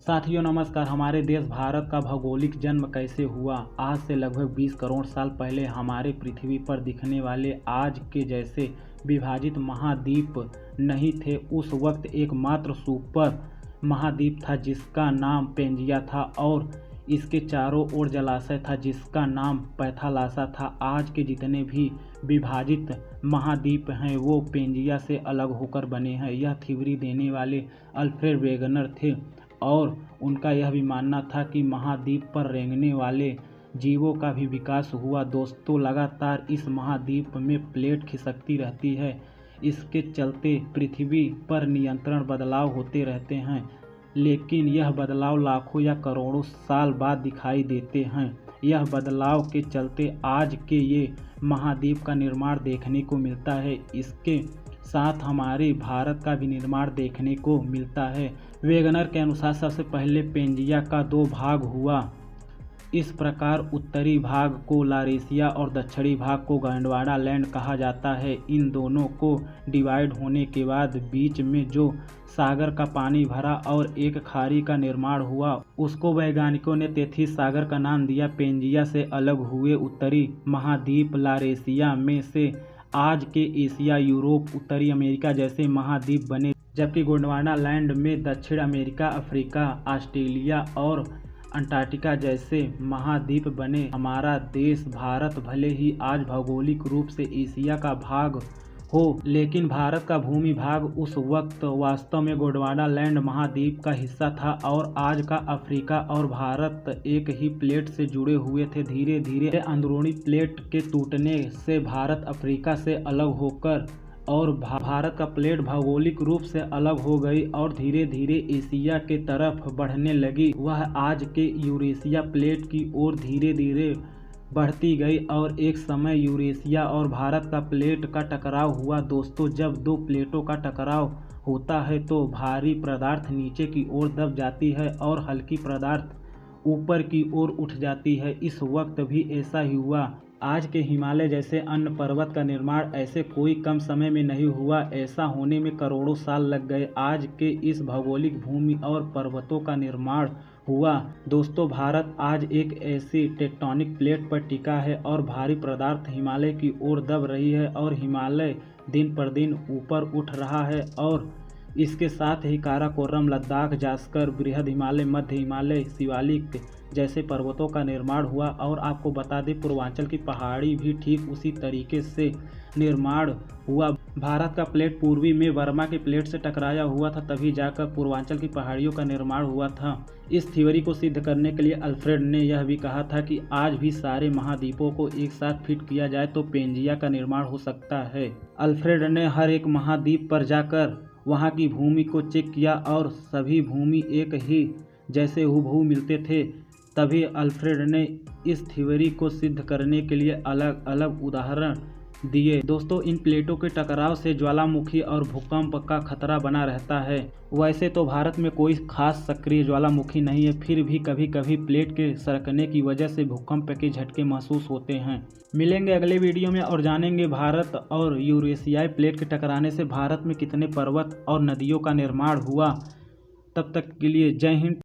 साथियों नमस्कार। हमारे देश भारत का भौगोलिक जन्म कैसे हुआ? आज से लगभग 20 करोड़ साल पहले हमारे पृथ्वी पर दिखने वाले आज के जैसे विभाजित महाद्वीप नहीं थे। उस वक्त एकमात्र सुपर महाद्वीप था जिसका नाम पेंजिया था और इसके चारों ओर जलाशय था जिसका नाम पैथालासा था। आज के जितने भी विभाजित महाद्वीप हैं वो पेंजिया से अलग होकर बने हैं। यह थ्योरी देने वाले अल्फ्रेड वेगनर थे और उनका यह भी मानना था कि महाद्वीप पर रेंगने वाले जीवों का भी विकास हुआ। दोस्तों, लगातार इस महाद्वीप में प्लेट खिसकती रहती है। इसके चलते पृथ्वी पर निरंतर बदलाव होते रहते हैं, लेकिन यह बदलाव लाखों या करोड़ों साल बाद दिखाई देते हैं। यह बदलाव के चलते आज के ये महाद्वीप का निर्माण देखने को मिलता है। इसके साथ हमारे भारत का भी निर्माण देखने को मिलता है। वेगनर के अनुसार सबसे पहले पेंजिया का 2 भाग हुआ। इस प्रकार उत्तरी भाग को लारेशिया और दक्षिणी भाग को गोंडवाना लैंड कहा जाता है। इन दोनों को डिवाइड होने के बाद बीच में जो सागर का पानी भरा और एक खाड़ी का निर्माण हुआ, उसको वैज्ञानिकों ने तेथिस सागर का नाम दिया। पेंजिया से अलग हुए उत्तरी महाद्वीप लारेशिया में से आज के एशिया, यूरोप, उत्तरी अमेरिका जैसे महाद्वीप बने, जबकि गोंडवाना लैंड में दक्षिण अमेरिका, अफ्रीका, ऑस्ट्रेलिया और अंटार्कटिका जैसे महाद्वीप बने। हमारा देश भारत भले ही आज भौगोलिक रूप से एशिया का भाग हो, लेकिन भारत का भूमि भाग उस वक्त वास्तव में गोंडवाना लैंड महाद्वीप का हिस्सा था और आज का अफ्रीका और भारत एक ही प्लेट से जुड़े हुए थे। धीरे धीरे अंदरूनी प्लेट के टूटने से भारत अफ्रीका से अलग होकर और भारत का प्लेट भौगोलिक रूप से अलग हो गई और धीरे धीरे एशिया के तरफ बढ़ने लगी। वह आज के यूरेशिया प्लेट की ओर धीरे धीरे बढ़ती गई और एक समय यूरेशिया और भारत का प्लेट का टकराव हुआ। दोस्तों, जब 2 प्लेटों का टकराव होता है तो भारी पदार्थ नीचे की ओर दब जाती है और हल्की पदार्थ ऊपर की ओर उठ जाती है। इस वक्त भी ऐसा ही हुआ। आज के हिमालय जैसे अन्य पर्वत का निर्माण ऐसे कोई कम समय में नहीं हुआ। ऐसा होने में करोड़ों साल लग गए। आज के इस भौगोलिक भूमि और पर्वतों का निर्माण हुआ। दोस्तों, भारत आज एक ऐसी टेक्टोनिक प्लेट पर टिका है और भारी पदार्थ हिमालय की ओर दब रही है और हिमालय दिन पर दिन ऊपर उठ रहा है और इसके साथ ही काराकोरम, लद्दाख, जास्कर, बृहद हिमालय, मध्य हिमालय, शिवालिक जैसे पर्वतों का निर्माण हुआ। और आपको बता दें, पूर्वांचल की पहाड़ी भी ठीक उसी तरीके से निर्माण हुआ। भारत का प्लेट पूर्वी में बर्मा के प्लेट से टकराया हुआ था, तभी जाकर पूर्वांचल की पहाड़ियों का निर्माण हुआ था। इस थ्योरी को सिद्ध करने के लिए अल्फ्रेड ने यह भी कहा था कि आज भी सारे महाद्वीपों को एक साथ फिट किया जाए तो पेंजिया का निर्माण हो सकता है। अल्फ्रेड ने हर एक महाद्वीप पर जाकर वहाँ की भूमि को चेक किया और सभी भूमि एक ही जैसे हूबहू मिलते थे। तभी अल्फ्रेड ने इस थ्योरी को सिद्ध करने के लिए अलग अलग उदाहरण दिए। दोस्तों, इन प्लेटों के टकराव से ज्वालामुखी और भूकंप का खतरा बना रहता है। वैसे तो भारत में कोई खास सक्रिय ज्वालामुखी नहीं है, फिर भी कभी कभी प्लेट के सरकने की वजह से भूकंप के झटके महसूस होते हैं। मिलेंगे अगले वीडियो में और जानेंगे भारत और यूरेशियाई प्लेट के टकराने से भारत में कितने पर्वत और नदियों का निर्माण हुआ। तब तक के लिए जय हिंद।